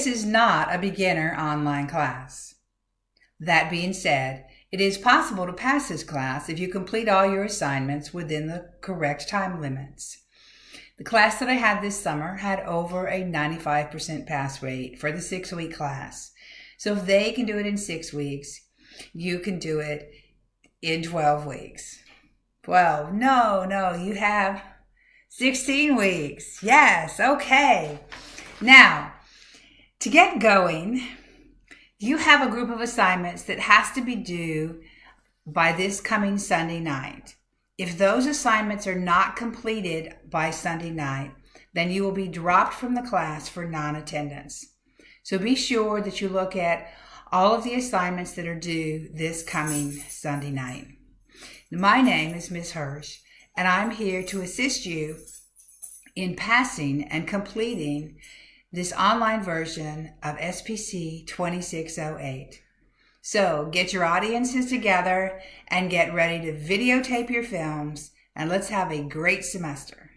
This is not a beginner online class. That being said, it is possible to pass this class if you complete all your assignments within the correct time limits. The class that I had this summer had over a 95% pass rate for the 6-week class. So if they can do it in 6 weeks, you can do it in 12 weeks. 12, no, you have 16 weeks. Yes, okay. Now, to get going, you have a group of assignments that has to be due by this coming Sunday night. If those assignments are not completed by Sunday night, then you will be dropped from the class for non-attendance. So be sure that you look at all of the assignments that are due this coming Sunday night. My name is Ms. Hirsch, and I'm here to assist you in passing and completing this online version of SPC 2608. So get your audiences together and get ready to videotape your films, and let's have a great semester.